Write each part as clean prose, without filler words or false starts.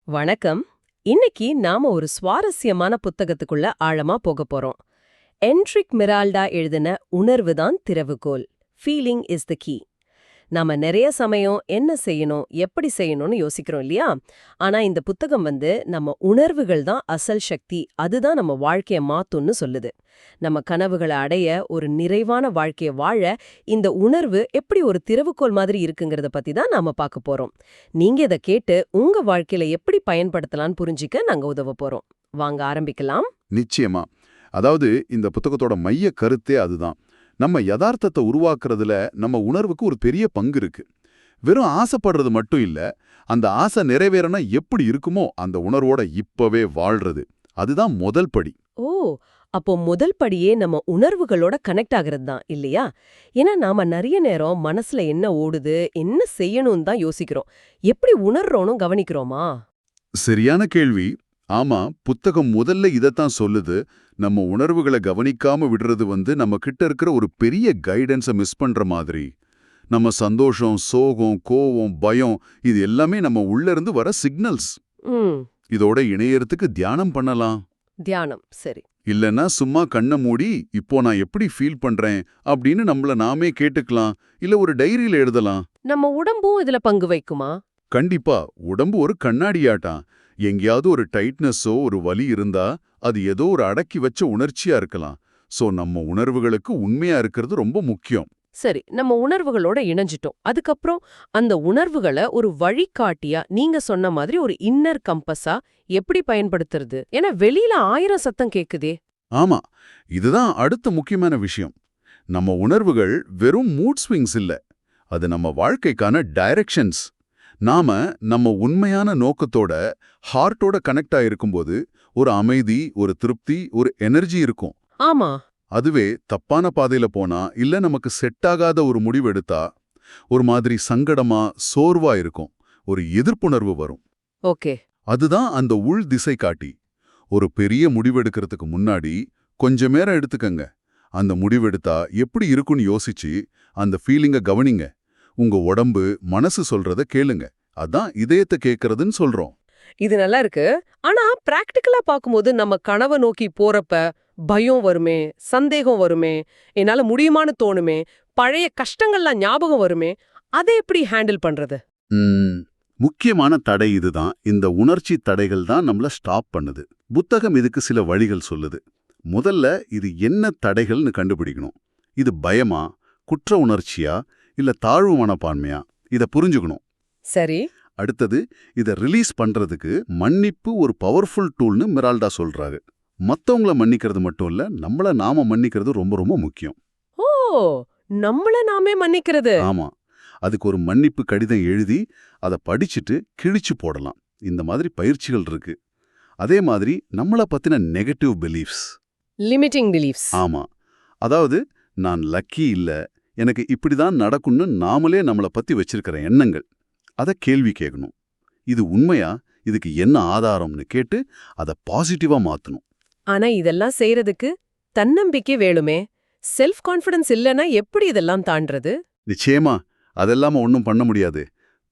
வணக்கம். இன்னைக்கு நாம ஒரு சுவாரஸ்யமான புத்தகத்துக்குள்ள ஆழமா போகப் போறோம். என்ட்ரிக் மிரால்டா எழுதின உணர்வு தான் திறவுகோல். Feeling is the key. நாம நிறைய சமயம் என்ன செய்யணும், எப்படி செய்யணும்னு யோசிக்கிறோம் இல்லையா? ஆனா இந்த புத்தகம் நம்ம உணர்வுகள் தான் அசல் சக்தி, அதுதான் நம்ம வாழ்க்கைய மாத்தும்னு சொல்லுது. நம்ம கனவுகளை அடைய, ஒரு நிறைவான வாழ்க்கைய வாழ இந்த உணர்வு எப்படி ஒரு திறவுகோல் மாதிரி இருக்குங்கிறத பத்தி தான் நாம பார்க்க போறோம். நீங்க இத கேட்டு உங்க வாழ்க்கையில எப்படி பயன்படுத்தலாம்னு புரிஞ்சிக்க நாங்க உதவ போறோம். வாங்க ஆரம்பிக்கலாம். நிச்சயமா. அதாவது இந்த புத்தகத்தோட மைய கருத்தே அதுதான். நம்ம யதார்த்தத்தை உருவாக்குறதுல நம்ம உணர்வுக்கு ஒரு பெரிய பங்கு இருக்கு. வெறும் ஆசைப்படுறது மட்டும் இல்ல, அந்த ஆசை நிறைவேறனா எப்படி இருக்குமோ அந்த உணர்வோட இப்பவே வாழ்றது. அதுதான் முதல் படி. ஓ, அப்போ முதல் படியே நம்ம உணர்வுகளோட கனெக்ட் ஆகிறது தான் இல்லையா? ஏன்னா நாம நிறைய நேரம் மனசுல என்ன ஓடுது, என்ன செய்யணும்னு தான் யோசிக்கிறோம். எப்படி உணர்றோம்னு கவனிக்கிறோமா? சரியான கேள்வி. ஆமா, புத்தகம் முதல்ல இதத்தான் சொல்லுது. நம்ம உணர்வுகளை கவனிக்காம விடுறது நம்ம கிட்ட இருக்கிற ஒரு பெரிய கைடன்ஸை மிஸ் பண்ற மாதிரி. நம்ம சந்தோஷம், சோகம், கோவம், பயம் இது எல்லாமே நம்ம உள்ள இருந்து வர சிக்னல்ஸ். ம். இதோட இணையறதுக்கு தியானம் பண்ணலாம். தியானம், சரி. இல்லனா சும்மா கண்ண மூடி இப்போ நான் எப்படி ஃபீல் பண்றேன் அப்படின்னு நம்மள நாமே கேட்டுக்கலாம். இல்ல ஒரு டைரியில எழுதலாம். நம்ம உடம்பும் இதுல பங்கு வைக்குமா? கண்டிப்பா. உடம்பு ஒரு கண்ணாடியாட்டாம். எங்கேயாவது ஒரு டைட்னஸோ ஒரு வலி இருந்தா அது ஏதோ ஒரு அடக்கி வச்ச உணர்ச்சியா இருக்கலாம். சோ நம்ம உணர்வுகளுக்கு உண்மையா இருக்கிறது ரொம்ப முக்கியம். சரி, நம்ம உணர்வுகளோட இணைஞ்சிட்டோம். அதுக்கப்புறம் அந்த உணர்வுகளை ஒரு வழிகாட்டியா, நீங்க சொன்ன மாதிரி ஒரு இன்னர் கம்பஸா எப்படி பயன்படுத்துறது? ஏன்னா வெளியில 1000 சத்தம் கேக்குதே. ஆமா, இதுதான் அடுத்த முக்கியமான விஷயம். நம்ம உணர்வுகள் வெறும் மூட் ஸ்விங்ஸ் இல்ல, அது நம்ம வாழ்க்கைக்கான டைரக்ஷன்ஸ். நாம நம்ம உண்மையான நோக்கத்தோட ஹார்ட்டோட கனெக்ட் ஆயிருக்கும்போது ஒரு அமைதி, ஒரு திருப்தி, ஒரு எனர்ஜி இருக்கும். ஆமா. அதுவே தப்பான பாதையில போனா இல்ல நமக்கு செட் ஆகாத ஒரு முடிவு எடுத்தா ஒரு மாதிரி சங்கடமா, சோர்வா இருக்கும். ஒரு எதிர்ப்புணர்வு வரும். ஓகே. அதுதான் அந்த உள் திசை காட்டி. ஒரு பெரிய முடிவெடுக்கிறதுக்கு முன்னாடி கொஞ்ச நேரம் எடுத்துக்கங்க. அந்த முடிவெடுத்தா எப்படி இருக்குன்னு யோசிச்சு அந்த ஃபீலிங்க கவனிங்க. உங்க உடம்பு, மனசு சொல்றத கேளுங்க. அதான் இதயத்தை கேட்கறதுன்னு சொல்றோம். இது நல்லா இருக்கு. ஆனா பிராக்டிகலா பாக்கும்போது நம்ம கனவை நோக்கி போறப்ப பயம் வருமே, சந்தேகம் வருமே, என்னால முடியுமான்னு தோணுமே, பழைய கஷ்டங்கள்லாம் ஞாபகம் வருமே, அதை எப்படி ஹேண்டில் பண்றது? முக்கியமான தடை இதுதான். இந்த உணர்ச்சி தடைகள் தான் நம்மள ஸ்டாப் பண்ணுது. புத்தகம் இதுக்கு சில வழிகள் சொல்லுது. முதல்ல இது என்ன தடைகள்னு கண்டுபிடிக்கணும். இது பயமா, குற்ற உணர்ச்சியா, இல்ல தாழ்வு மனப்பான்மையா, இத புரிஞ்சுக்கணும். சரி. அடுத்தது, இத ரிலீஸ் பண்றதுக்கு மன்னிப்பு ஒரு பவர்ஃபுல் டூல்னு மிரால்டா சொல்றாரு. மத்தவங்கள மன்னிக்கிறது மட்டும் இல்ல, நம்மள நாம மன்னிக்கிறது ரொம்ப ரொம்ப முக்கியம். ஓ, நம்மள நாமே மன்னிக்கிறது. ஆமா, அதுக்கு ஒரு மன்னிப்பு கடிதம் எழுதி அதை படிச்சுட்டு கிழிச்சு போடலாம். இந்த மாதிரி பயிற்சிகள் இருக்கு. அதே மாதிரி நம்மள பத்தின நெகட்டிவ் பிலீஃப்ஸ், லிமிட்டிங் பிலீஃப்ஸ். ஆமா, அதாவது நான் லக்கி இல்ல, எனக்கு இப்படிதான் நடக்கும்னு நாமளே நம்மள பத்தி வச்சிருக்கிற எண்ணங்கள், அதை கேள்வி கேட்கணும். இது உண்மையா, இதுக்கு என்ன ஆதாரம்னு கேட்டு அதை பாசிட்டிவா மாத்தணும். ஆனா இதெல்லாம் செய்யறதுக்கு தன்னம்பிக்கை வேணுமே. செல்ஃப் கான்ஃபிடன்ஸ் இல்லனா எப்படி இதெல்லாம் தாண்டறது? நிச்சயமா, அதெல்லாம ஒன்றும் பண்ண முடியாது.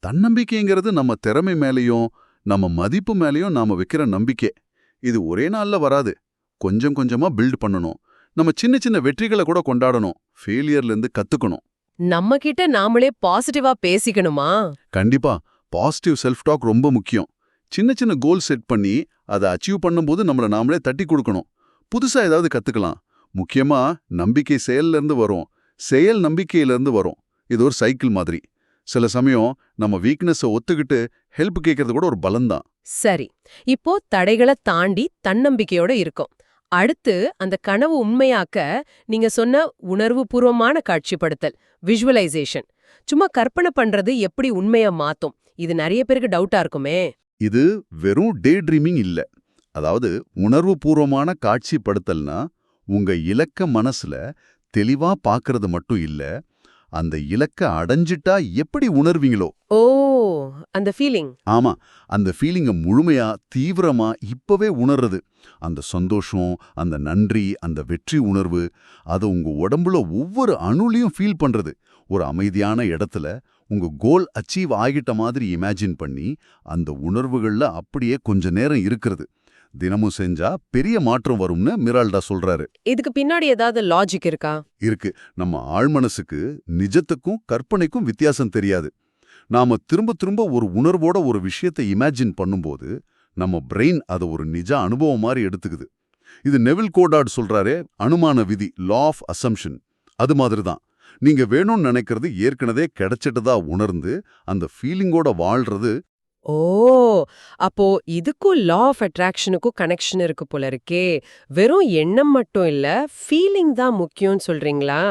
தன்னம்பிக்கைங்கிறது நம்ம திறமை மேலேயும் நம்ம மதிப்பு மேலேயும் நாம வைக்கிற நம்பிக்கை. இது ஒரே நாள்ல வராது. கொஞ்சம் கொஞ்சமா பில்ட் பண்ணணும். நம்ம சின்ன சின்ன வெற்றிகளை கூட கொண்டாடணும். ஃபெயிலியர்ல இருந்து கத்துக்கணும். நம்ம கிட்ட நாமளே பாசிட்டிவா பேசிக்கணுமா? கண்டிப்பா, பாசிட்டிவ் செல்ஃப் டாக் ரொம்ப முக்கியம். சின்ன சின்ன கோல் செட் பண்ணி அதை அச்சீவ் பண்ணும்போது நம்மள நாமளே தட்டி கொடுக்கணும். புதுசா ஏதாவது கத்துக்கலாம். முக்கியமா நம்பிக்கை செயல்ல இருந்து வரும், செயல் நம்பிக்கையில இருந்து வரும். இது ஒரு சைக்கிள் மாதிரி. சில சமயம் நம்ம வீக்னஸை ஒத்துக்கிட்டு ஹெல்ப் கேட்கறது கூட ஒரு பலம்தான். சரி, இப்போ தடைகளை தாண்டி தன்னம்பிக்கையோட இருக்கும். அடுத்து அந்த கனவு உண்மையாக்க நீங்க சொன்ன உணர்வுபூர்வமான காட்சிப்படுத்தல், விஷுவலைசேஷன். சும்மா கற்பனை பண்றது எப்படி உண்மையா மாத்தும்? இது நிறைய பேருக்கு டவுட்டா இருக்குமே. இது வெறும் டே ட்ரீமிங் இல்ல. அதாவது உணர்வுபூர்வமான காட்சிப்படுத்தல்னா உங்க இலக்க மனசுல தெளிவா பார்க்கறது மட்டும் இல்ல, அந்த இலக்க அடைஞ்சிட்டா எப்படி உணர்வீங்களோ. ஓ, அந்த ஃபீலிங். ஆமா, அந்த ஃபீலிங்க முழுமையா, தீவிரமா இப்பவே உணர்றது. அந்த சந்தோஷம், அந்த நன்றி, அந்த வெற்றி உணர்வு, அதை உங்க உடம்புல ஒவ்வொரு அணுலையும் ஃபீல் பண்றது. ஒரு அமைதியான இடத்துல உங்க கோல் அச்சீவ் ஆகிட்ட மாதிரி இமேஜின் பண்ணி அந்த உணர்வுகள்ல அப்படியே கொஞ்ச நேரம் இருக்கிறது. தினமும் செஞ்சா பெரிய மாற்றம் வரும்னு மிரால்டா சொல்றாரு. இதுக்கு பின்னாடி ஏதாவது லாஜிக் இருக்கா? இருக்கு. நம்ம ஆழ்மனசுக்கு நிஜத்துக்கும் கற்பனைக்கும் வித்தியாசம் தெரியாது. நாம திரும்ப திரும்ப ஒரு உணர்வோட ஒரு விஷயத்தை இமேஜின் பண்ணும்போது நம்ம பிரெயின் அதை ஒரு நிஜ அனுபவம் மாதிரி எடுத்துக்குது. இது நெவில் கோடார்ட் சொல்றாரே, அனுமான விதி, லா ஆஃப் அசம்ஷன். அது மாதிரி தான். நீங்க வேணும்னு நினைக்கிறது ஏற்கனவே கிடைச்சிட்டதா உணர்ந்து அந்த ஃபீலிங்கோட வாழ்றது. ஓ, அப்போ இதுக்கும் லா ஆஃப் அட்ராக்ஷனுக்கும் கனெக்ஷன் இருக்கு போல இருக்கே. வெறும் எண்ணம் மட்டும் இல்ல, ஃபீலிங் தான் முக்கியம்னு சொல்றீங்களா?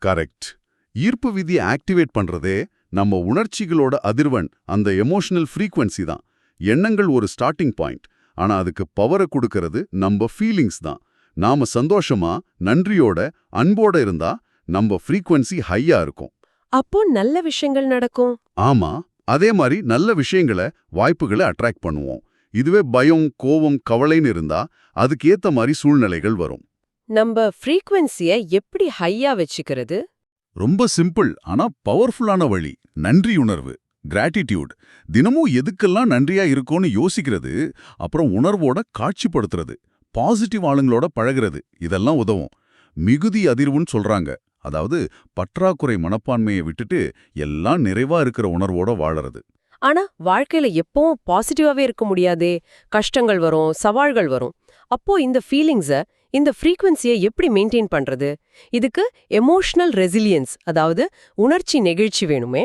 கரெக்ட். ஈர்ப்பு விதியை ஆக்டிவேட் பண்றதே நம்ம உணர்ச்சிகளோட அதிர்வெண், அந்த எமோஷனல் ஃப்ரீக்வன்சி தான். எண்ணங்கள் ஒரு ஸ்டார்டிங் பாயிண்ட். ஆனா அதுக்கு பவரை கொடுக்கறது நம்ம ஃபீலிங்ஸ் தான். நாம சந்தோஷமா, நன்றியோட, அன்போட இருந்தா நம்ம ஃப்ரீக்வன்சி ஹையா இருக்கும். அப்போ நல்ல விஷயங்கள் நடக்கும். ஆமா, அதே மாதிரி நல்ல விஷயங்களை, வாய்ப்புகளை அட்ராக்ட் பண்ணுவோம். இதுவே பயம், கோவம், கவலைன்னு இருந்தா அதுக்கு ஏத்த மாதிரி சூழ்நிலைகள் வரும். நம்ம ஃப்ரீக்வன்சியை எப்படி ஹையா வச்சுக்கிறது? ரொம்ப சிம்பிள் ஆனா பவர்ஃபுல்லான வழி. நன்றியுணர்வு, கிராட்டிடியூட். தினமும் எதுக்கெல்லாம் நன்றியா இருக்கோன்னு யோசிக்கிறது, அப்புறம் உணர்வோட காட்சிப்படுத்துறது, பாசிட்டிவ் ஆளுங்களோட பழகிறது, இதெல்லாம் உதவும். மிகுதி அதிர்வுன்னு சொல்றாங்க. அதாவது பற்றாக்குறை மனப்பான்மையை விட்டுட்டு எல்லாம் நிறைவா இருக்கிற உணர்வோட வாழறது. ஆனா வாழ்க்கையில எப்பவும் பாசிட்டிவாவே இருக்க முடியாதே. கஷ்டங்கள் வரும், சவால்கள் வரும். அப்போ இந்த ஃபீலிங்ஸை, இந்த ஃப்ரீக்வன்சியை எப்படி மெயின்டைன் பண்றது? இதுக்கு எமோஷனல் ரெசிலியன்ஸ், அதாவது உணர்ச்சி நெகிழ்ச்சி வேணுமே.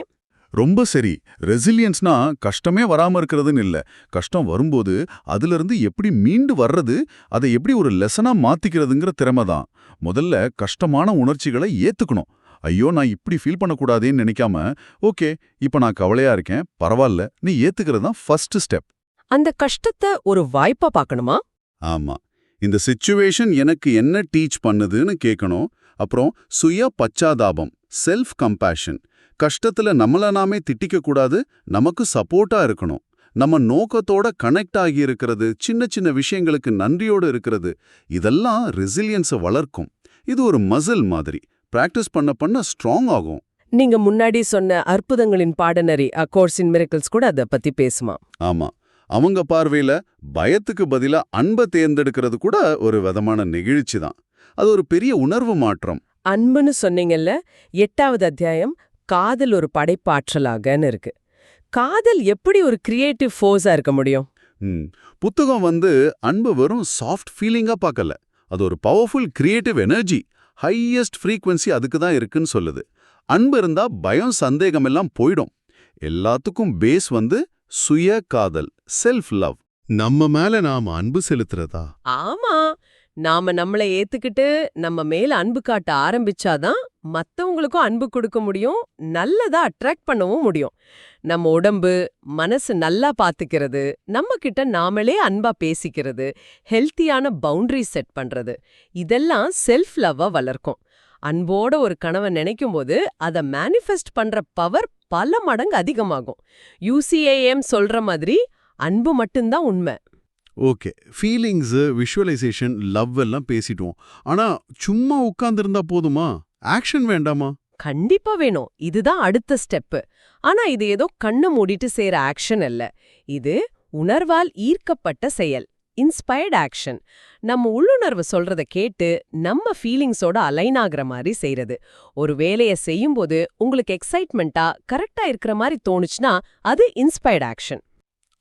ரொம்ப சரி. ரெசிலியன்ஸ்னா கஷ்டமே வராம இருக்கிறதுன்னு இல்ல. கஷ்டம் வரும்போது அதிலிருந்து எப்படி மீண்டு வர்றது, அதை எப்படி ஒரு லெசனா மாத்திக்கிறதுங்கிற திறமை தான். முதல்ல கஷ்டமான உணர்ச்சிகளை ஏத்துக்கணும். ஐயோ, நான் இப்படி ஃபீல் பண்ணக்கூடாதேன்னு நினைக்காம, ஓகே, இப்ப நான் கவலையா இருக்கேன், பரவாயில்ல, நீ ஏத்துக்கிறது தான் ஃபர்ஸ்ட் ஸ்டெப். அந்த கஷ்டத்தை ஒரு வாய்ப்பா பார்க்கணுமா? ஆமா. இந்த சிச்சுவேஷன் எனக்கு என்ன டீச் பண்ணுதுன்னு கேட்கணும். அப்புறம் சுய பச்சாதாபம், செல்ஃப் கம்பேஷன். கஷ்டத்துல நம்மள நாமே திட்டிக்க கூடாது, நமக்கு சப்போர்ட்டா இருக்கணும். நம்ம நோக்கத்தோட கனெக்ட் ஆகி இருக்கிறது, சின்ன சின்ன விஷயங்களுக்கு நன்றியோடு இருக்கிறது, இதெல்லாம் ரெசிலியன்ஸை வளர்க்கும். இது ஒரு மசில் மாதிரி. பிராக்டிஸ் பண்ண பண்ண ஸ்ட்ராங் ஆகும். நீங்க முன்னாடி சொன்ன அற்புதங்களின் பாடநெறி, A Course in Miracles கூட அதை பத்தி பேசுமா? ஆமா. அவங்க பார்வையில பயத்துக்கு பதிலா அன்பை தேர்ந்தெடுக்கிறது கூட ஒரு விதமான நெகிழ்ச்சி தான். அது ஒரு பெரிய உணர்வு மாற்றம். அன்புன்னு சொன்னீங்கல்ல, 8வது அத்தியாயம் காதல் ஒரு படைப்பாற்றலாகன்னு இருக்கு. காதல் எப்படி ஒரு கிரியேட்டிவ் ஃபோர்ஸா இருக்க முடியும்? புத்தகம் அன்பு வெறும் சாஃப்ட் ஃபீலிங்கா பார்க்கல. அது ஒரு powerful creative energy. Highest frequency அதுக்கு தான் இருக்குன்னு சொல்லுது. அன்பு இருந்தா பயம், சந்தேகம் எல்லாம் போயிடும். எல்லாத்துக்கும் பேஸ் சுய காதல், செல்ஃப் லவ். நம்ம மேல நாம அன்பு செலுத்துறதா? ஆமா, நாம நம்மளை ஏத்துக்கிட்டு நம்ம மேல அன்பு காட்ட ஆரம்பிச்சாதான் மத்தவங்களுக்கும் அன்பு கொடுக்க முடியும், நல்லதா அட்ராக்ட் பண்ணவும் முடியும். நம்ம உடம்பு, மனசு நல்லா பாத்துக்கிறது, நம்ம கிட்ட நாமளே அன்பா பேசிக்கிறது, ஹெல்த்தியான பவுண்டரி செட் பண்றது, இதெல்லாம் செல்ஃப் லவ்வா வளர்க்கும். அன்போட ஒரு கனவை நினைக்கும் போது அதை மேனிஃபெஸ்ட் பண்ற பவர் பல மடங்கு அதிகமாகும். UCAM சொல்ற மாதிரி அன்பு மட்டும்தான் உண்மை. ஓகே, ஃபீலிங்ஸ், விஷுவலைசேஷன், லவ் எல்லாம் பேசிட்டோம். ஆனா சும்மா உட்கார்ந்திருந்தா போதுமா? ஆக்ஷன் வேண்டாமா? கண்டிப்பா வேணும். இதுதான் அடுத்த ஸ்டெப்பு. ஆனா இது ஏதோ கண்ணை மூடிட்டு செய்யற ஆக்ஷன் அல்ல. இது உணர்வால் ஈர்க்கப்பட்ட செயல், இன்ஸ்பயர்ட் ஆக்ஷன். நம்ம உள்ளுணர்வு சொல்றத கேட்டு நம்ம ஃபீலிங்ஸோட அலைன் ஆகுற மாதிரி செய்யறது. ஒரு வேலையை செய்யும்போது உங்களுக்கு எக்ஸைட்மெண்ட்டா, கரெக்டா இருக்கிற மாதிரி தோணுச்சுன்னா அது இன்ஸ்பயர்ட் ஆக்ஷன்.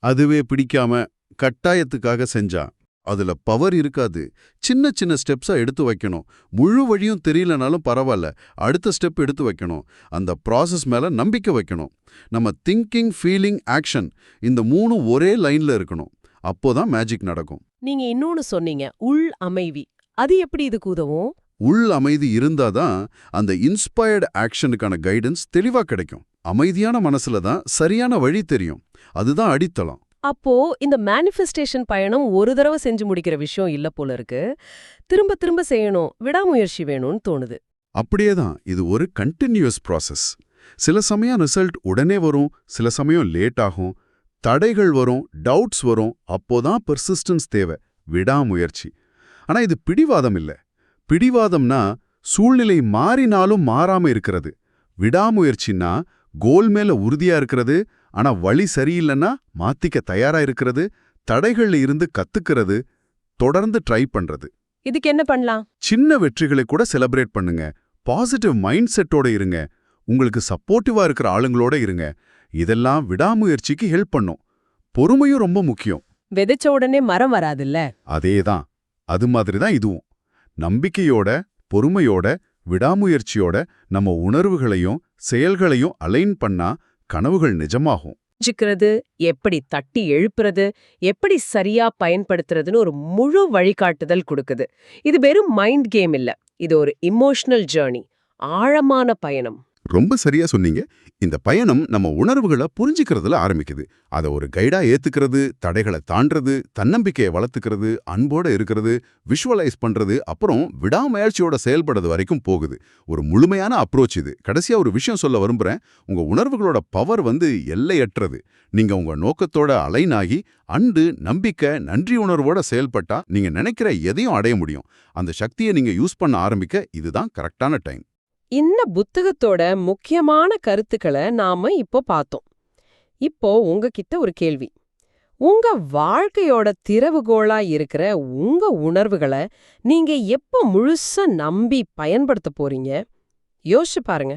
அதுவே பிடிக்காம கட்டாயத்துக்காக செஞ்சா அதுல பவர் இருக்காது. சின்ன சின்ன ஸ்டெப்ஸா எடுத்து வைக்கணும். முழு வழியும் தெரியலனாலும் பரவாயில்ல, அடுத்த ஸ்டெப் எடுத்து வைக்கணும். அந்த ப்ராசஸ் மேல நம்பிக்கை வைக்கணும். நம்ம திங்கிங், ஃபீலிங், ஆக்ஷன், இந்த 3 ஒரே லைன்ல இருக்கணும். அப்போதான் மேஜிக் நடக்கும். நீங்க இன்னொன்னு சொன்னீங்க, உள் அமைதி. அது எப்படி இதுக்கு உதவும்? உள் அமைதி இருந்தாதான் அந்த இன்ஸ்பயர்டு ஆக்ஷனுக்கான கைடன்ஸ் தெளிவா கிடைக்கும். அமைதியான மனசுல தான் சரியான வழி தெரியும். அதுதான் அடித்தளம். அப்போ இந்த மேனிஃபெஸ்டேஷன் பயணம் ஒரு தடவை செஞ்சு முடிக்கிற விஷயம் இல்ல போல இருக்கு. திரும்ப திரும்ப செய்யணும், விடாமுயற்சி வேணும்னு தோணுது. அப்படியேதான், இது ஒரு கண்டினியூஸ் ப்ராசஸ். சில சமயம் ரிசல்ட் உடனே வரும், சில சமயம் லேட் ஆகும், தடைகள் வரும், டவுட்ஸ் வரும். அப்போதான் பெர்சிஸ்டன்ஸ் தேவை, விடாமுயற்சி. ஆனா இது பிடிவாதம் இல்ல. பிடிவாதம்னா சூழ்நிலை மாறினாலும் மாறாம இருக்கிறது. விடாமுயற்சின்னா கோல் மேல உறுதியா இருக்கிறது, ஆனா வழி சரியில்லைன்னா மாத்திக்க தயாரா இருக்கிறது, தடைகள்ல இருந்து கத்துக்கிறது, தொடர்ந்து ட்ரை பண்றது. இதுக்கு என்ன பண்ணலாம்? சின்ன வெற்றிகளை கூட செலிப்ரேட் பண்ணுங்க. பாசிட்டிவ் மைண்ட் செட்டோட இருங்க. உங்களுக்கு சப்போர்ட்டிவா இருக்கிற ஆளுங்களோட இருங்க. இதெல்லாம் விடாமுயற்சிக்கு ஹெல்ப் பண்ணும். பொறுமையும் ரொம்ப முக்கியம். விதைச்ச உடனே மரம் வராதுல்ல. அதேதான். அது மாதிரி தான் இதுவும். நம்பிக்கையோட, பொறுமையோட, விடாமுயற்சியோட நம்ம உணர்வுகளையும் செயல்களையும் அலைன் பண்ணா கனவுகள் நிஜமாகும். புரிஞ்சுக்கிறது, எப்படி தட்டி எழுப்புறது, எப்படி சரியா பயன்படுத்துறதுன்னு ஒரு முழு வழிகாட்டுதல் கொடுக்குது. இது வெறும் மைண்ட் கேம் இல்ல, இது ஒரு இமோஷனல் ஜர்னி, ஆழமான பயணம். ரொம்ப சரியா சொன்னீங்க. இந்த பயணம் நம்ம உணர்வுகளை புரிஞ்சிக்கிறதுல ஆரம்பிக்குது. அதை ஒரு கைடா ஏத்துக்கிறது, தடைகளை தாண்டறது, தன்னம்பிக்கையை வளர்த்துக்கிறது, அன்போட இருக்கிறது, விஷுவலைஸ் பண்றது, அப்புறம் விடாமுயற்சியோட செயல்படுறது வரைக்கும் போகுது. ஒரு முழுமையான அப்ரோச் இது. கடைசியா ஒரு விஷயம் சொல்ல விரும்புறேன். உங்க உணர்வுகளோட பவர் எல்லையற்றது. நீங்க உங்க நோக்கத்தோட அலைன் ஆகி அன்பு, நம்பிக்கை, நன்றி உணர்வோட செயல்பட்டா நீங்க நினைக்கிற எதையும் அடைய முடியும். அந்த சக்தியை நீங்க யூஸ் பண்ண ஆரம்பிக்க இதுதான் கரெக்டான டைம். இந்த புத்தகத்தோட முக்கியமான கருத்துக்களை நாம இப்போ பார்த்தோம். இப்போ உங்ககிட்ட ஒரு கேள்வி. உங்க வாழ்க்கையோட திறவுகோலா இருக்கிற உங்க உணர்வுகளை நீங்க எப்போ முழுசா நம்பி பயன்படுத்த போறீங்க? யோசிச்சு பாருங்க.